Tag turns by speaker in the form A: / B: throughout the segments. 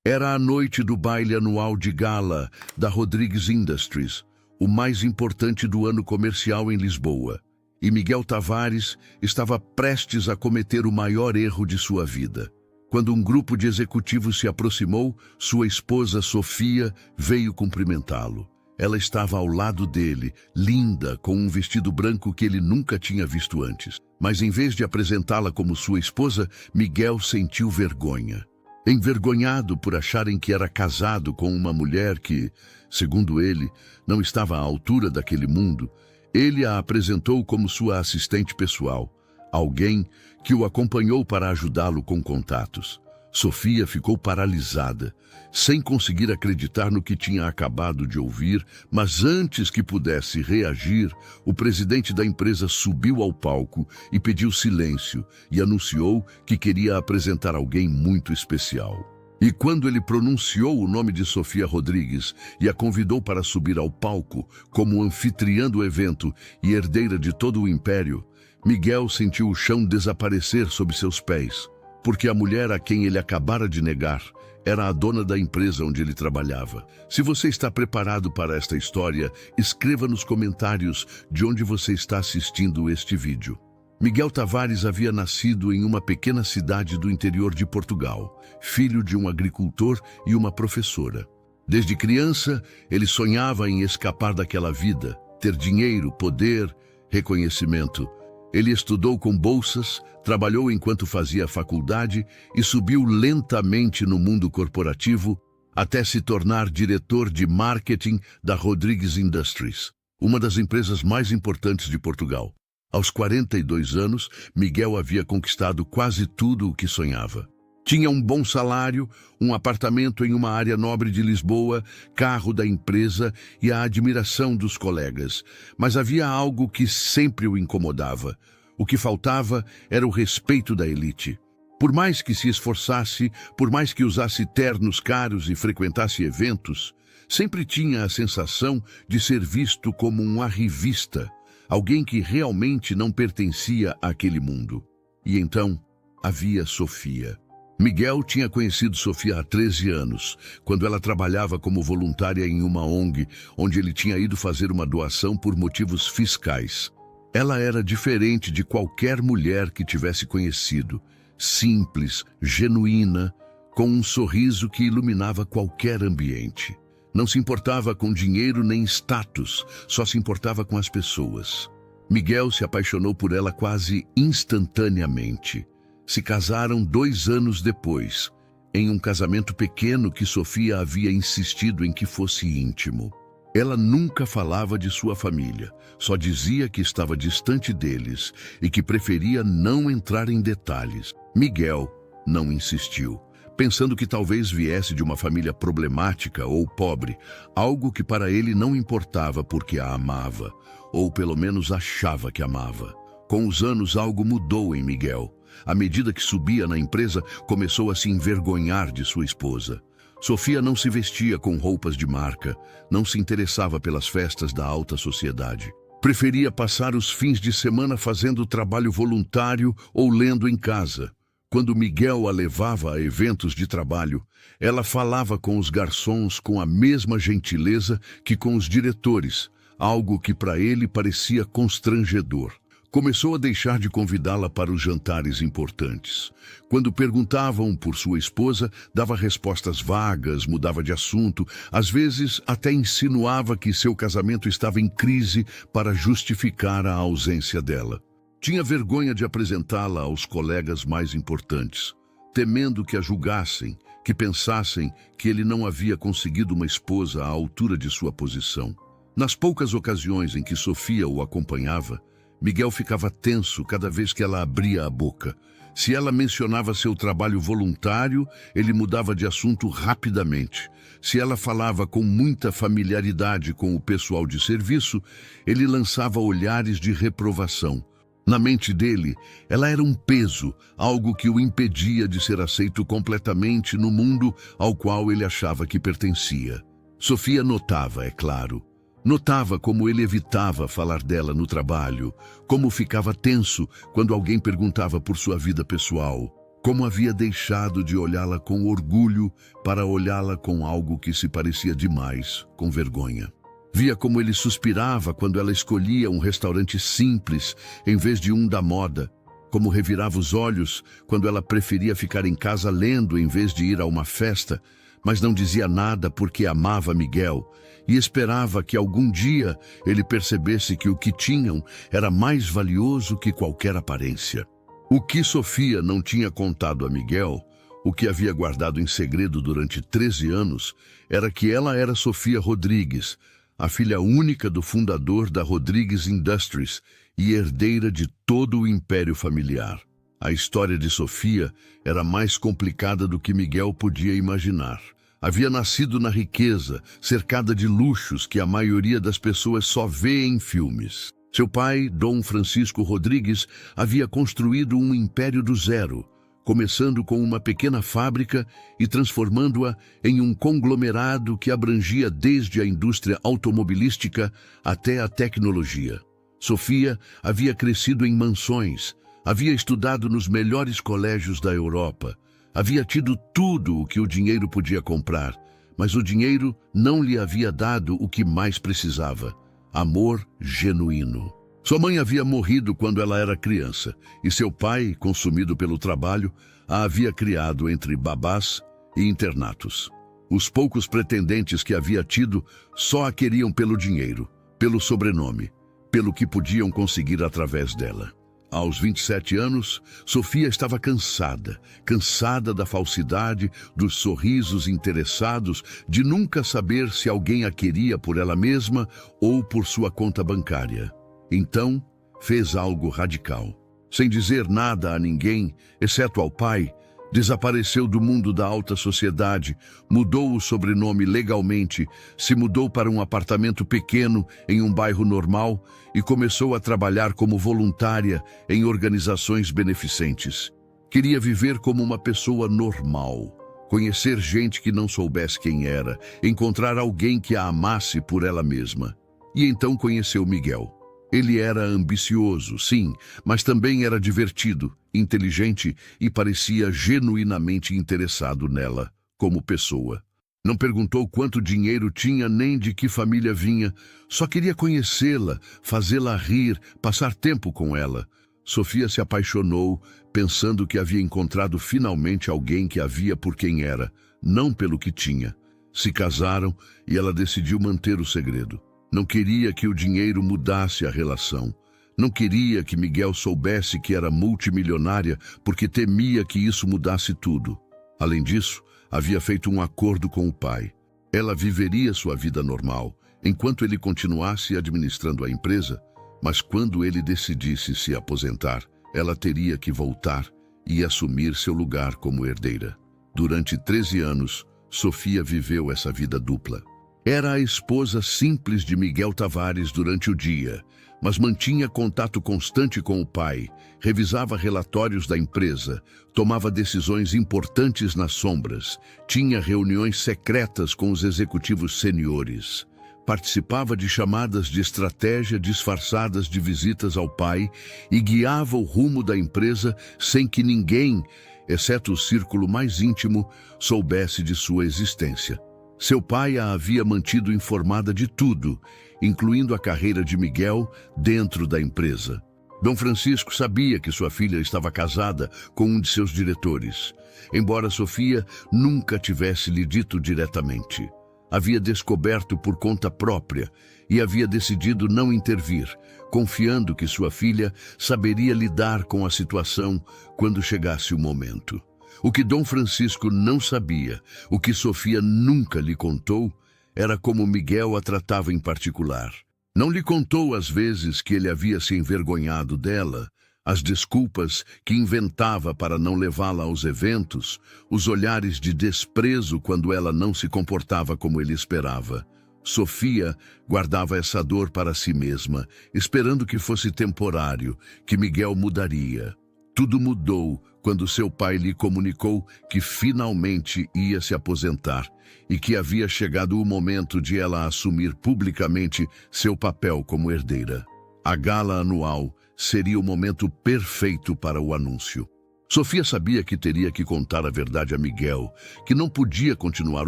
A: Era a noite do baile anual de gala da Rodrigues Industries, o mais importante do ano comercial em Lisboa. E Miguel Tavares estava prestes a cometer o maior erro de sua vida. Quando um grupo de executivos se aproximou, sua esposa Sofia veio cumprimentá-lo. Ela estava ao lado dele, linda, com um vestido branco que ele nunca tinha visto antes. Mas em vez de apresentá-la como sua esposa, Miguel sentiu vergonha. Envergonhado por acharem que era casado com uma mulher que, segundo ele, não estava à altura daquele mundo, ele a apresentou como sua assistente pessoal, alguém que o acompanhou para ajudá-lo com contatos. Sofia ficou paralisada, sem conseguir acreditar no que tinha acabado de ouvir, mas antes que pudesse reagir, o presidente da empresa subiu ao palco e pediu silêncio e anunciou que queria apresentar alguém muito especial. E quando ele pronunciou o nome de Sofia Rodrigues e a convidou para subir ao palco como anfitriã do evento e herdeira de todo o império, Miguel sentiu o chão desaparecer sob seus pés, porque a mulher a quem ele acabara de negar era a dona da empresa onde ele trabalhava. Se você está preparado para esta história, escreva nos comentários de onde você está assistindo este vídeo. Miguel Tavares havia nascido em uma pequena cidade do interior de Portugal, filho de um agricultor e uma professora. Desde criança, ele sonhava em escapar daquela vida, ter dinheiro, poder, reconhecimento. Ele estudou com bolsas, trabalhou enquanto fazia faculdade e subiu lentamente no mundo corporativo até se tornar diretor de marketing da Rodrigues Industries, uma das empresas mais importantes de Portugal. Aos 42 anos, Miguel havia conquistado quase tudo o que sonhava. Tinha um bom salário, um apartamento em uma área nobre de Lisboa, carro da empresa e a admiração dos colegas. Mas havia algo que sempre o incomodava. O que faltava era o respeito da elite. Por mais que se esforçasse, por mais que usasse ternos caros e frequentasse eventos, sempre tinha a sensação de ser visto como um arrivista, alguém que realmente não pertencia àquele mundo. E então havia Sofia. Miguel tinha conhecido Sofia há 13 anos, quando ela trabalhava como voluntária em uma ONG, onde ele tinha ido fazer uma doação por motivos fiscais. Ela era diferente de qualquer mulher que tivesse conhecido, simples, genuína, com um sorriso que iluminava qualquer ambiente. Não se importava com dinheiro nem status, só se importava com as pessoas. Miguel se apaixonou por ela quase instantaneamente. Se casaram 2 anos depois, em um casamento pequeno que Sofia havia insistido em que fosse íntimo. Ela nunca falava de sua família, só dizia que estava distante deles e que preferia não entrar em detalhes. Miguel não insistiu, pensando que talvez viesse de uma família problemática ou pobre, algo que para ele não importava porque a amava, ou pelo menos achava que amava. Com os anos, algo mudou em Miguel. À medida que subia na empresa, começou a se envergonhar de sua esposa. Sofia não se vestia com roupas de marca, não se interessava pelas festas da alta sociedade. Preferia passar os fins de semana fazendo trabalho voluntário ou lendo em casa. Quando Miguel a levava a eventos de trabalho, ela falava com os garçons com a mesma gentileza que com os diretores, algo que para ele parecia constrangedor. Começou a deixar de convidá-la para os jantares importantes. Quando perguntavam por sua esposa, dava respostas vagas, mudava de assunto, às vezes até insinuava que seu casamento estava em crise para justificar a ausência dela. Tinha vergonha de apresentá-la aos colegas mais importantes, temendo que a julgassem, que pensassem que ele não havia conseguido uma esposa à altura de sua posição. Nas poucas ocasiões em que Sofia o acompanhava, Miguel ficava tenso cada vez que ela abria a boca. Se ela mencionava seu trabalho voluntário, ele mudava de assunto rapidamente. Se ela falava com muita familiaridade com o pessoal de serviço, ele lançava olhares de reprovação. Na mente dele, ela era um peso, algo que o impedia de ser aceito completamente no mundo ao qual ele achava que pertencia. Sofia notava, é claro. Notava como ele evitava falar dela no trabalho, como ficava tenso quando alguém perguntava por sua vida pessoal, Como havia deixado de olhá-la com orgulho para olhá-la com algo que se parecia demais, com vergonha. Via como ele suspirava quando ela escolhia um restaurante simples em vez de um da moda. Como revirava os olhos quando ela preferia ficar em casa lendo em vez de ir a uma festa, mas não dizia nada porque amava Miguel e esperava que algum dia ele percebesse que o que tinham era mais valioso que qualquer aparência. O que Sofia não tinha contado a Miguel, o que havia guardado em segredo durante 13 anos, era que ela era Sofia Rodrigues, a filha única do fundador da Rodrigues Industries e herdeira de todo o império familiar. A história de Sofia era mais complicada do que Miguel podia imaginar. Havia nascido na riqueza, cercada de luxos que a maioria das pessoas só vê em filmes. Seu pai, Dom Francisco Rodrigues, havia construído um império do zero, começando com uma pequena fábrica e transformando-a em um conglomerado que abrangia desde a indústria automobilística até a tecnologia. Sofia havia crescido em mansões, havia estudado nos melhores colégios da Europa, havia tido tudo o que o dinheiro podia comprar, mas o dinheiro não lhe havia dado o que mais precisava: amor genuíno. Sua mãe havia morrido quando ela era criança, e seu pai, consumido pelo trabalho, a havia criado entre babás e internatos. Os poucos pretendentes que havia tido só a queriam pelo dinheiro, pelo sobrenome, pelo que podiam conseguir através dela. Aos 27 anos, Sofia estava cansada da falsidade, dos sorrisos interessados, de nunca saber se alguém a queria por ela mesma ou por sua conta bancária. Então, fez algo radical. Sem dizer nada a ninguém, exceto ao pai, desapareceu do mundo da alta sociedade, mudou o sobrenome legalmente, se mudou para um apartamento pequeno em um bairro normal e começou a trabalhar como voluntária em organizações beneficentes. Queria viver como uma pessoa normal, conhecer gente que não soubesse quem era, encontrar alguém que a amasse por ela mesma. E então conheceu Miguel. Ele era ambicioso, sim, mas também era divertido, inteligente e parecia genuinamente interessado nela, como pessoa. Não perguntou quanto dinheiro tinha nem de que família vinha, só queria conhecê-la, fazê-la rir, passar tempo com ela. Sofia se apaixonou, pensando que havia encontrado finalmente alguém que a via por quem era, não pelo que tinha. Se casaram e ela decidiu manter o segredo. Não queria que o dinheiro mudasse a relação. Não queria que Miguel soubesse que era multimilionária porque temia que isso mudasse tudo. Além disso, havia feito um acordo com o pai. Ela viveria sua vida normal, enquanto ele continuasse administrando a empresa, mas quando ele decidisse se aposentar, ela teria que voltar e assumir seu lugar como herdeira. Durante 13 anos, Sofia viveu essa vida dupla. Era a esposa simples de Miguel Tavares durante o dia, mas mantinha contato constante com o pai, revisava relatórios da empresa, tomava decisões importantes nas sombras, tinha reuniões secretas com os executivos seniores, participava de chamadas de estratégia disfarçadas de visitas ao pai e guiava o rumo da empresa sem que ninguém, exceto o círculo mais íntimo, soubesse de sua existência. Seu pai a havia mantido informada de tudo, incluindo a carreira de Miguel dentro da empresa. Dom Francisco sabia que sua filha estava casada com um de seus diretores, embora Sofia nunca tivesse lhe dito diretamente. Havia descoberto por conta própria e havia decidido não intervir, confiando que sua filha saberia lidar com a situação quando chegasse o momento. O que Dom Francisco não sabia, o que Sofia nunca lhe contou, era como Miguel a tratava em particular. Não lhe contou as vezes que ele havia se envergonhado dela, as desculpas que inventava para não levá-la aos eventos, os olhares de desprezo quando ela não se comportava como ele esperava. Sofia guardava essa dor para si mesma, esperando que fosse temporário, que Miguel mudaria. Tudo mudou quando seu pai lhe comunicou que finalmente ia se aposentar e que havia chegado o momento de ela assumir publicamente seu papel como herdeira. A gala anual seria o momento perfeito para o anúncio. Sofia sabia que teria que contar a verdade a Miguel, que não podia continuar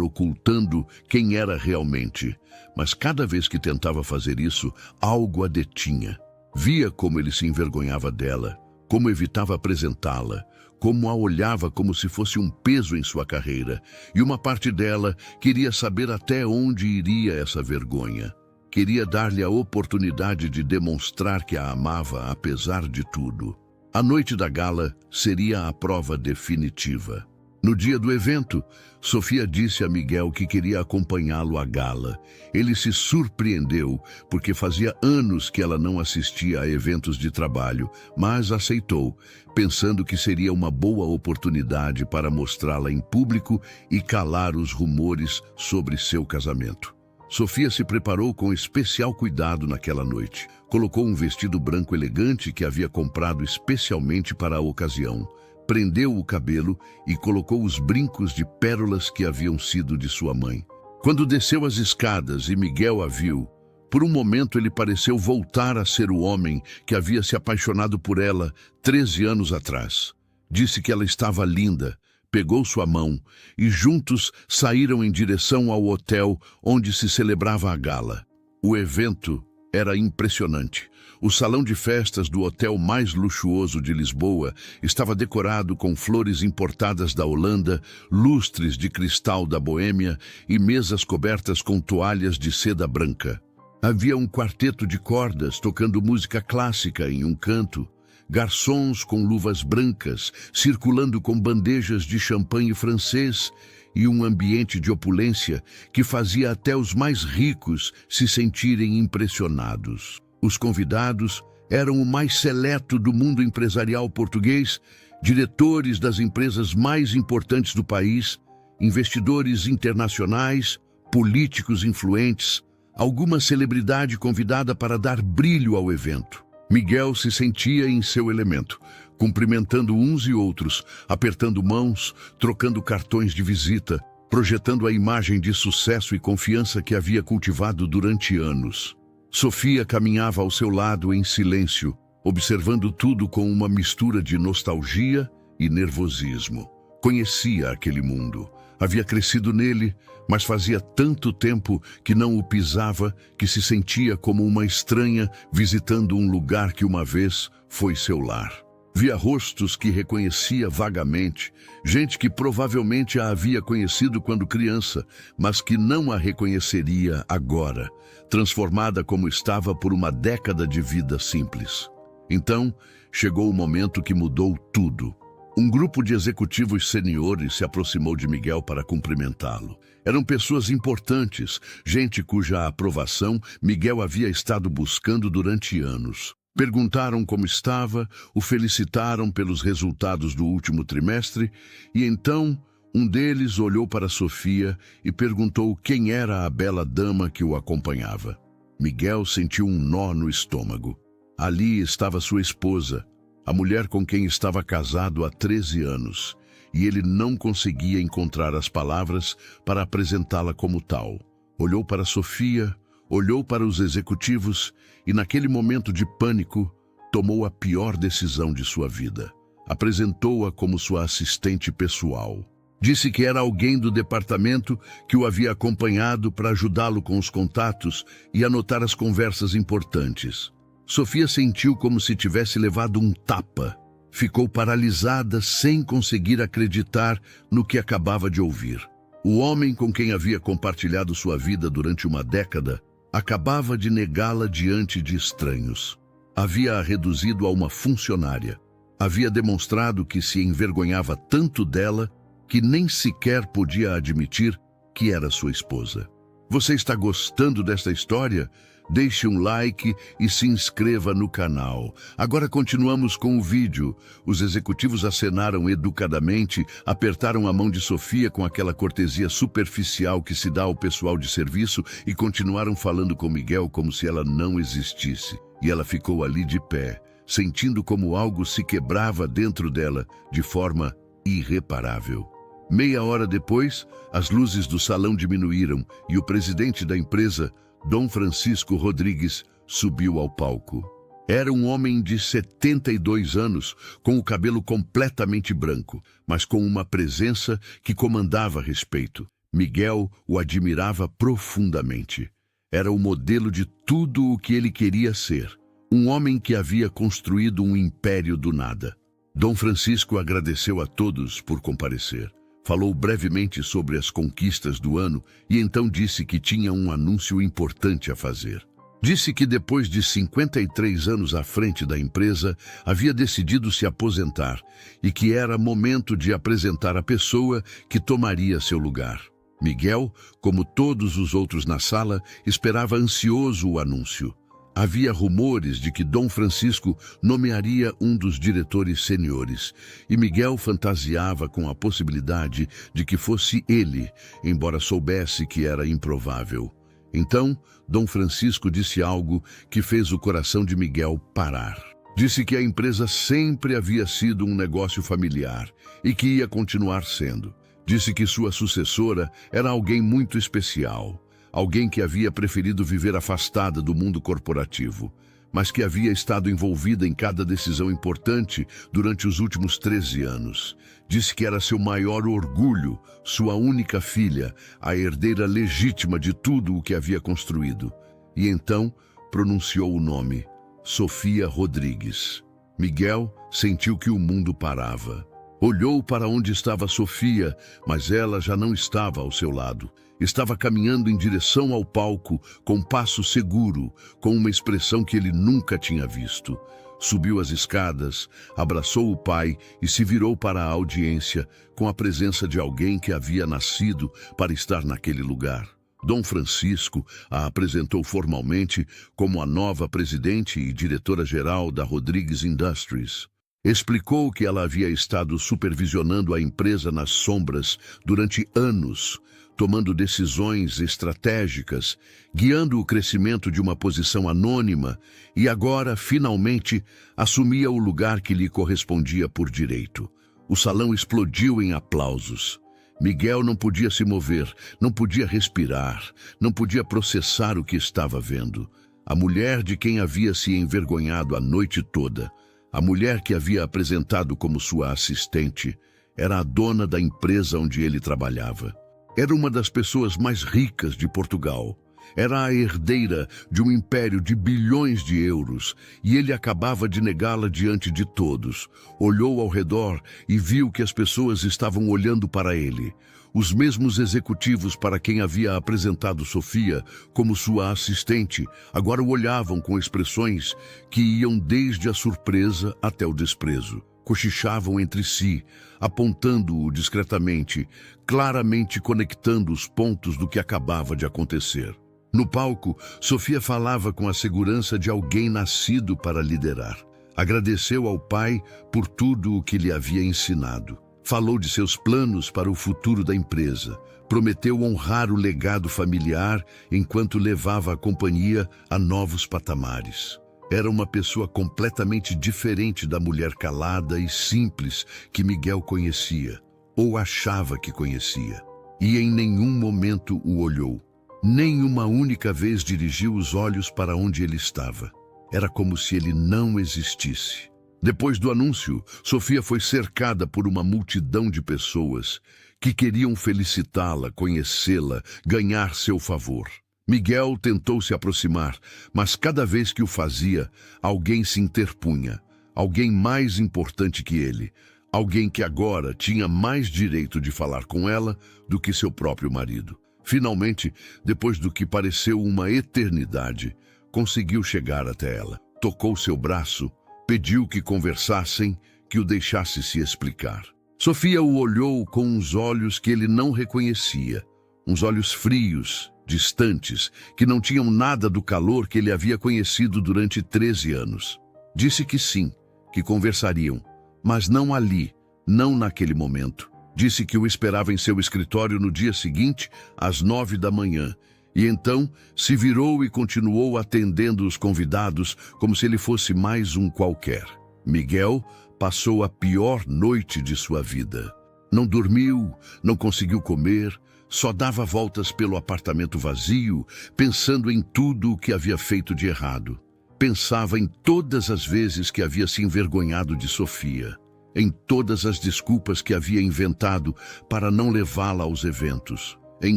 A: ocultando quem era realmente. Mas cada vez que tentava fazer isso, algo a detinha. Via como ele se envergonhava dela, como evitava apresentá-la, como a olhava como se fosse um peso em sua carreira. E uma parte dela queria saber até onde iria essa vergonha. Queria dar-lhe a oportunidade de demonstrar que a amava apesar de tudo. A noite da gala seria a prova definitiva. No dia do evento, Sofia disse a Miguel que queria acompanhá-lo à gala. Ele se surpreendeu, porque fazia anos que ela não assistia a eventos de trabalho, mas aceitou, pensando que seria uma boa oportunidade para mostrá-la em público e calar os rumores sobre seu casamento. Sofia se preparou com especial cuidado naquela noite. Colocou um vestido branco elegante que havia comprado especialmente para a ocasião. Prendeu o cabelo e colocou os brincos de pérolas que haviam sido de sua mãe. Quando desceu as escadas e Miguel a viu, por um momento ele pareceu voltar a ser o homem que havia se apaixonado por ela 13 anos atrás. Disse que ela estava linda, pegou sua mão e juntos saíram em direção ao hotel onde se celebrava a gala. O evento era impressionante. O salão de festas do hotel mais luxuoso de Lisboa estava decorado com flores importadas da Holanda, lustres de cristal da Boêmia e mesas cobertas com toalhas de seda branca. Havia um quarteto de cordas tocando música clássica em um canto, garçons com luvas brancas circulando com bandejas de champanhe francês e um ambiente de opulência que fazia até os mais ricos se sentirem impressionados. Os convidados eram o mais seleto do mundo empresarial português, diretores das empresas mais importantes do país, investidores internacionais, políticos influentes, alguma celebridade convidada para dar brilho ao evento. Miguel se sentia em seu elemento, cumprimentando uns e outros, apertando mãos, trocando cartões de visita, projetando a imagem de sucesso e confiança que havia cultivado durante anos. Sofia caminhava ao seu lado em silêncio, observando tudo com uma mistura de nostalgia e nervosismo. Conhecia aquele mundo, havia crescido nele, mas fazia tanto tempo que não o pisava que se sentia como uma estranha visitando um lugar que uma vez foi seu lar. Via rostos que reconhecia vagamente, gente que provavelmente a havia conhecido quando criança, mas que não a reconheceria agora, transformada como estava por uma década de vida simples. Então, chegou o momento que mudou tudo. Um grupo de executivos seniores se aproximou de Miguel para cumprimentá-lo. Eram pessoas importantes, gente cuja aprovação Miguel havia estado buscando durante anos. Perguntaram como estava, o felicitaram pelos resultados do último trimestre e então um deles olhou para Sofia e perguntou quem era a bela dama que o acompanhava. Miguel sentiu um nó no estômago. Ali estava sua esposa, a mulher com quem estava casado há 13 anos, e ele não conseguia encontrar as palavras para apresentá-la como tal. Olhou para Sofia, olhou para os executivos e, naquele momento de pânico, tomou a pior decisão de sua vida. Apresentou-a como sua assistente pessoal. Disse que era alguém do departamento que o havia acompanhado para ajudá-lo com os contatos e anotar as conversas importantes. Sofia sentiu como se tivesse levado um tapa. Ficou paralisada sem conseguir acreditar no que acabava de ouvir. O homem com quem havia compartilhado sua vida durante uma década acabava de negá-la diante de estranhos. Havia-a reduzido a uma funcionária. Havia demonstrado que se envergonhava tanto dela que nem sequer podia admitir que era sua esposa. Você está gostando desta história? Deixe um like e se inscreva no canal. Agora continuamos com o vídeo. Os executivos acenaram educadamente, apertaram a mão de Sofia com aquela cortesia superficial que se dá ao pessoal de serviço e continuaram falando com Miguel como se ela não existisse. E ela ficou ali de pé, sentindo como algo se quebrava dentro dela de forma irreparável. Meia hora depois, as luzes do salão diminuíram e o presidente da empresa, Dom Francisco Rodrigues, subiu ao palco. Era um homem de 72 anos, com o cabelo completamente branco, mas com uma presença que comandava respeito. Miguel o admirava profundamente. Era o modelo de tudo o que ele queria ser. Um homem que havia construído um império do nada. Dom Francisco agradeceu a todos por comparecer. Falou brevemente sobre as conquistas do ano e então disse que tinha um anúncio importante a fazer. Disse que depois de 53 anos à frente da empresa, havia decidido se aposentar e que era momento de apresentar a pessoa que tomaria seu lugar. Miguel, como todos os outros na sala, esperava ansioso o anúncio. Havia rumores de que Dom Francisco nomearia um dos diretores seniores, e Miguel fantasiava com a possibilidade de que fosse ele, embora soubesse que era improvável. Então, Dom Francisco disse algo que fez o coração de Miguel parar. Disse que a empresa sempre havia sido um negócio familiar e que ia continuar sendo. Disse que sua sucessora era alguém muito especial. Alguém que havia preferido viver afastada do mundo corporativo, mas que havia estado envolvida em cada decisão importante durante os últimos 13 anos. Disse que era seu maior orgulho, sua única filha, a herdeira legítima de tudo o que havia construído. E então pronunciou o nome, Sofia Rodrigues. Miguel sentiu que o mundo parava. Olhou para onde estava Sofia, mas ela já não estava ao seu lado. Estava caminhando em direção ao palco, com passo seguro, com uma expressão que ele nunca tinha visto. Subiu as escadas, abraçou o pai e se virou para a audiência, com a presença de alguém que havia nascido para estar naquele lugar. Dom Francisco a apresentou formalmente como a nova presidente e diretora-geral da Rodrigues Industries. Explicou que ela havia estado supervisionando a empresa nas sombras durante anos, tomando decisões estratégicas, guiando o crescimento de uma posição anônima e agora, finalmente, assumia o lugar que lhe correspondia por direito. O salão explodiu em aplausos. Miguel não podia se mover, não podia respirar, não podia processar o que estava vendo. A mulher de quem havia se envergonhado a noite toda, a mulher que havia apresentado como sua assistente, era a dona da empresa onde ele trabalhava. Era uma das pessoas mais ricas de Portugal. Era a herdeira de um império de bilhões de euros e ele acabava de negá-la diante de todos. Olhou ao redor e viu que as pessoas estavam olhando para ele. Os mesmos executivos para quem havia apresentado Sofia como sua assistente agora o olhavam com expressões que iam desde a surpresa até o desprezo. Cochichavam entre si, apontando-o discretamente, claramente conectando os pontos do que acabava de acontecer. No palco, Sofia falava com a segurança de alguém nascido para liderar. Agradeceu ao pai por tudo o que lhe havia ensinado. Falou de seus planos para o futuro da empresa. Prometeu honrar o legado familiar enquanto levava a companhia a novos patamares. Era uma pessoa completamente diferente da mulher calada e simples que Miguel conhecia, ou achava que conhecia. E em nenhum momento o olhou. Nem uma única vez dirigiu os olhos para onde ele estava. Era como se ele não existisse. Depois do anúncio, Sofia foi cercada por uma multidão de pessoas que queriam felicitá-la, conhecê-la, ganhar seu favor. Miguel tentou se aproximar, mas cada vez que o fazia, alguém se interpunha, alguém mais importante que ele, alguém que agora tinha mais direito de falar com ela do que seu próprio marido. Finalmente, depois do que pareceu uma eternidade, conseguiu chegar até ela. Tocou seu braço, pediu que conversassem, que o deixasse se explicar. Sofia o olhou com uns olhos que ele não reconhecia, uns olhos frios, distantes, que não tinham nada do calor que ele havia conhecido durante 13 anos. Disse que sim, que conversariam, mas não ali, não naquele momento. Disse que o esperava em seu escritório no dia seguinte, às 9 da manhã, e então se virou e continuou atendendo os convidados como se ele fosse mais um qualquer. Miguel passou a pior noite de sua vida. Não dormiu, não conseguiu comer, só dava voltas pelo apartamento vazio, pensando em tudo o que havia feito de errado. Pensava em todas as vezes que havia se envergonhado de Sofia, em todas as desculpas que havia inventado para não levá-la aos eventos, em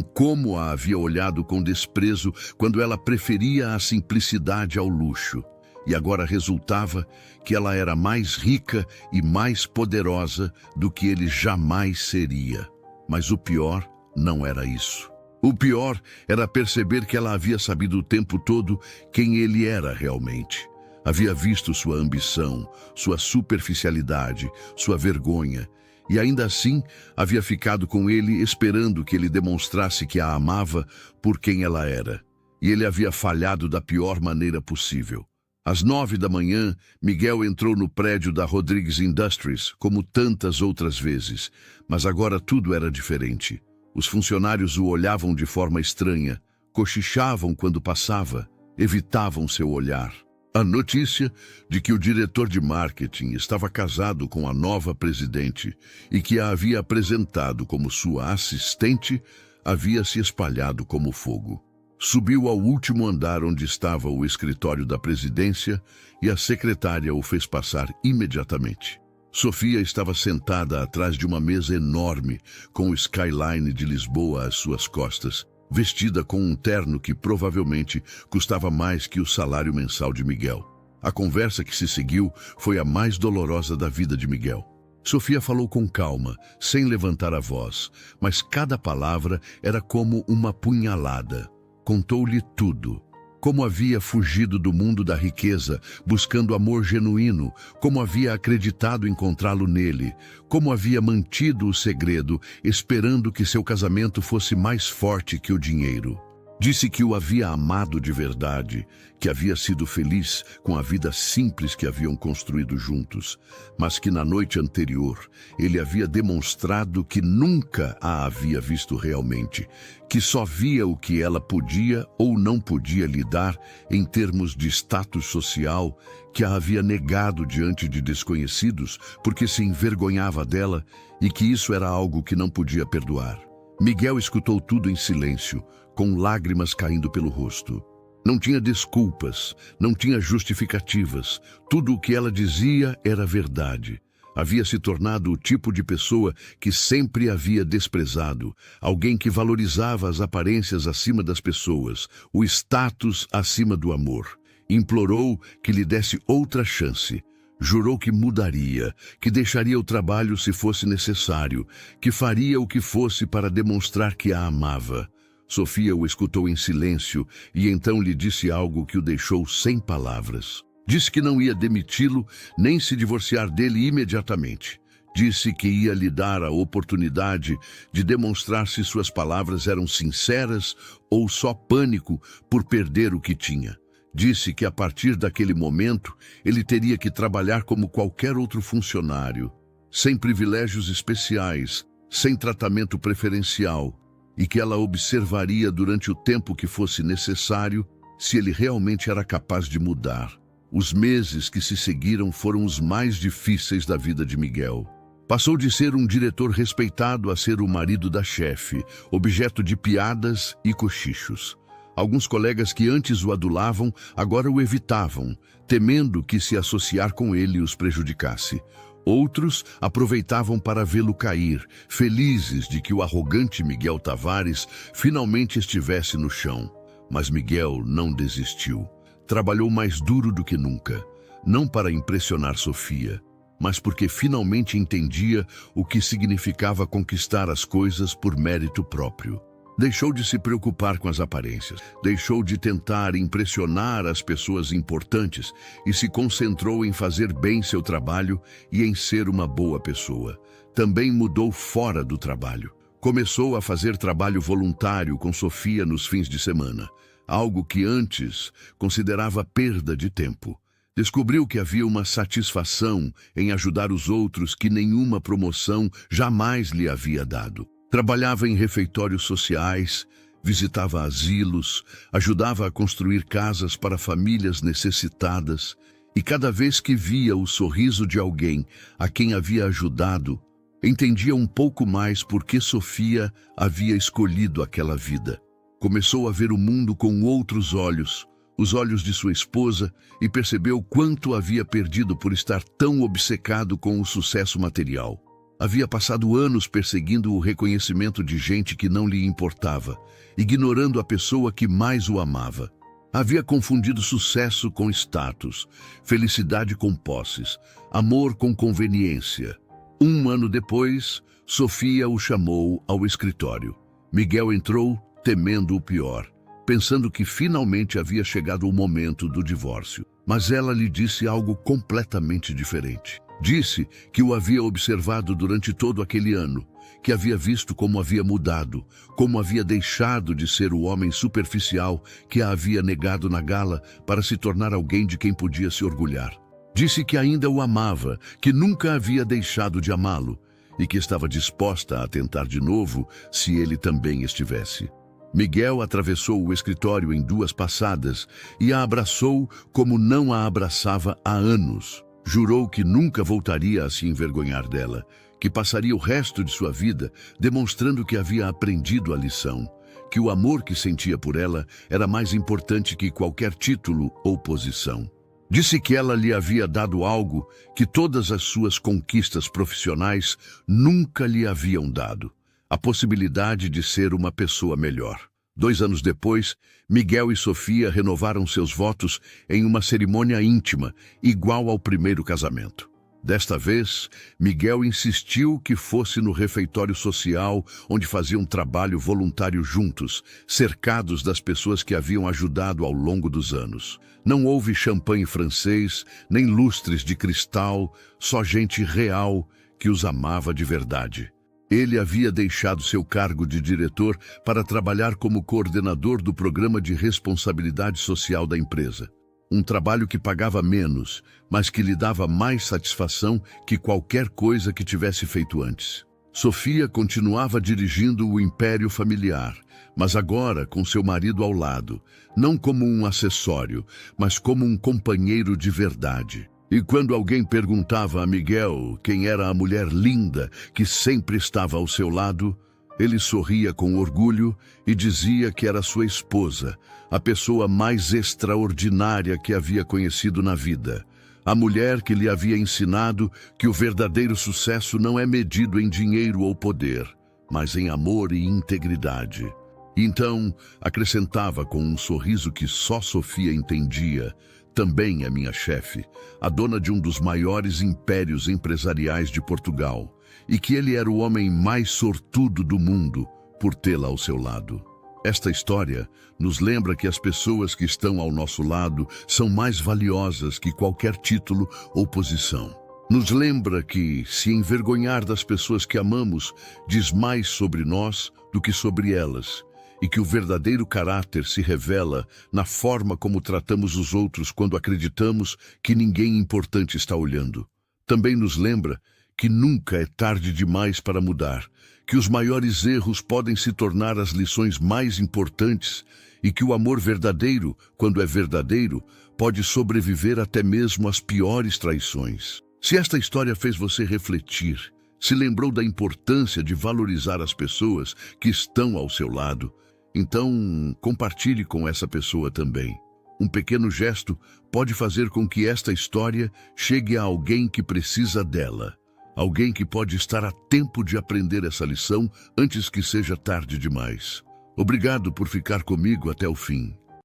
A: como a havia olhado com desprezo quando ela preferia a simplicidade ao luxo. E agora resultava que ela era mais rica e mais poderosa do que ele jamais seria. Mas o pior não era isso. O pior era perceber que ela havia sabido o tempo todo quem ele era realmente. Havia visto sua ambição, sua superficialidade, sua vergonha, e ainda assim havia ficado com ele esperando que ele demonstrasse que a amava por quem ela era. E ele havia falhado da pior maneira possível. Às 9 da manhã, Miguel entrou no prédio da Rodrigues Industries, como tantas outras vezes, mas agora tudo era diferente. Os funcionários o olhavam de forma estranha, cochichavam quando passava, evitavam seu olhar. A notícia de que o diretor de marketing estava casado com a nova presidente e que a havia apresentado como sua assistente havia se espalhado como fogo. Subiu ao último andar onde estava o escritório da presidência e a secretária o fez passar imediatamente. Sofia estava sentada atrás de uma mesa enorme, com o skyline de Lisboa às suas costas, vestida com um terno que provavelmente custava mais que o salário mensal de Miguel. A conversa que se seguiu foi a mais dolorosa da vida de Miguel. Sofia falou com calma, sem levantar a voz, mas cada palavra era como uma punhalada. Contou-lhe tudo. Como havia fugido do mundo da riqueza, buscando amor genuíno, como havia acreditado encontrá-lo nele, como havia mantido o segredo, esperando que seu casamento fosse mais forte que o dinheiro. Disse que o havia amado de verdade, que havia sido feliz com a vida simples que haviam construído juntos, mas que na noite anterior ele havia demonstrado que nunca a havia visto realmente, que só via o que ela podia ou não podia lhe dar em termos de status social, que a havia negado diante de desconhecidos porque se envergonhava dela e que isso era algo que não podia perdoar. Miguel escutou tudo em silêncio, com lágrimas caindo pelo rosto. Não tinha desculpas, não tinha justificativas. Tudo o que ela dizia era verdade. Havia se tornado o tipo de pessoa que sempre havia desprezado, alguém que valorizava as aparências acima das pessoas, o status acima do amor. Implorou que lhe desse outra chance. Jurou que mudaria, que deixaria o trabalho se fosse necessário, que faria o que fosse para demonstrar que a amava. Sofia o escutou em silêncio e então lhe disse algo que o deixou sem palavras. Disse que não ia demiti-lo nem se divorciar dele imediatamente. Disse que ia lhe dar a oportunidade de demonstrar se suas palavras eram sinceras ou só pânico por perder o que tinha. Disse que a partir daquele momento ele teria que trabalhar como qualquer outro funcionário, sem privilégios especiais, sem tratamento preferencial, e que ela observaria durante o tempo que fosse necessário se ele realmente era capaz de mudar. Os meses que se seguiram foram os mais difíceis da vida de Miguel. Passou de ser um diretor respeitado a ser o marido da chefe, objeto de piadas e cochichos. Alguns colegas que antes o adulavam, agora o evitavam, temendo que se associar com ele os prejudicasse. Outros aproveitavam para vê-lo cair, felizes de que o arrogante Miguel Tavares finalmente estivesse no chão. Mas Miguel não desistiu. Trabalhou mais duro do que nunca, não para impressionar Sofia, mas porque finalmente entendia o que significava conquistar as coisas por mérito próprio. Deixou de se preocupar com as aparências, deixou de tentar impressionar as pessoas importantes e se concentrou em fazer bem seu trabalho e em ser uma boa pessoa. Também mudou fora do trabalho. Começou a fazer trabalho voluntário com Sofia nos fins de semana, algo que antes considerava perda de tempo. Descobriu que havia uma satisfação em ajudar os outros que nenhuma promoção jamais lhe havia dado. Trabalhava em refeitórios sociais, visitava asilos, ajudava a construir casas para famílias necessitadas, e cada vez que via o sorriso de alguém a quem havia ajudado, entendia um pouco mais por que Sofia havia escolhido aquela vida. Começou a ver o mundo com outros olhos, os olhos de sua esposa e percebeu quanto havia perdido por estar tão obcecado com o sucesso material. Havia passado anos perseguindo o reconhecimento de gente que não lhe importava, ignorando a pessoa que mais o amava. Havia confundido sucesso com status, felicidade com posses, amor com conveniência. 1 ano depois, Sofia o chamou ao escritório. Miguel entrou, temendo o pior, pensando que finalmente havia chegado o momento do divórcio. Mas ela lhe disse algo completamente diferente. Disse que o havia observado durante todo aquele ano, que havia visto como havia mudado, como havia deixado de ser o homem superficial que a havia negado na gala para se tornar alguém de quem podia se orgulhar. Disse que ainda o amava, que nunca havia deixado de amá-lo e que estava disposta a tentar de novo se ele também estivesse. Miguel atravessou o escritório em 2 passadas e a abraçou como não a abraçava há anos. Jurou que nunca voltaria a se envergonhar dela, que passaria o resto de sua vida demonstrando que havia aprendido a lição, que o amor que sentia por ela era mais importante que qualquer título ou posição. Disse que ela lhe havia dado algo que todas as suas conquistas profissionais nunca lhe haviam dado: a possibilidade de ser uma pessoa melhor. 2 anos depois, Miguel e Sofia renovaram seus votos em uma cerimônia íntima, igual ao primeiro casamento. Desta vez, Miguel insistiu que fosse no refeitório social, onde faziam trabalho voluntário juntos, cercados das pessoas que haviam ajudado ao longo dos anos. Não houve champanhe francês, nem lustres de cristal, só gente real que os amava de verdade. Ele havia deixado seu cargo de diretor para trabalhar como coordenador do programa de responsabilidade social da empresa. Um trabalho que pagava menos, mas que lhe dava mais satisfação que qualquer coisa que tivesse feito antes. Sofia continuava dirigindo o império familiar, mas agora com seu marido ao lado, não como um acessório, mas como um companheiro de verdade. E quando alguém perguntava a Miguel quem era a mulher linda que sempre estava ao seu lado, ele sorria com orgulho e dizia que era sua esposa, a pessoa mais extraordinária que havia conhecido na vida. A mulher que lhe havia ensinado que o verdadeiro sucesso não é medido em dinheiro ou poder, mas em amor e integridade. Então, acrescentava com um sorriso que só Sofia entendia: também é minha chefe, a dona de um dos maiores impérios empresariais de Portugal, e que ele era o homem mais sortudo do mundo por tê-la ao seu lado. Esta história nos lembra que as pessoas que estão ao nosso lado são mais valiosas que qualquer título ou posição. Nos lembra que se envergonhar das pessoas que amamos diz mais sobre nós do que sobre elas, e que o verdadeiro caráter se revela na forma como tratamos os outros quando acreditamos que ninguém importante está olhando. Também nos lembra que nunca é tarde demais para mudar, que os maiores erros podem se tornar as lições mais importantes e que o amor verdadeiro, quando é verdadeiro, pode sobreviver até mesmo às piores traições. Se esta história fez você refletir, se lembrou da importância de valorizar as pessoas que estão ao seu lado, então compartilhe com essa pessoa também. Um pequeno gesto pode fazer com que esta história chegue a alguém que precisa dela. Alguém que pode estar a tempo de aprender essa lição antes que seja tarde demais. Obrigado por ficar comigo até o fim.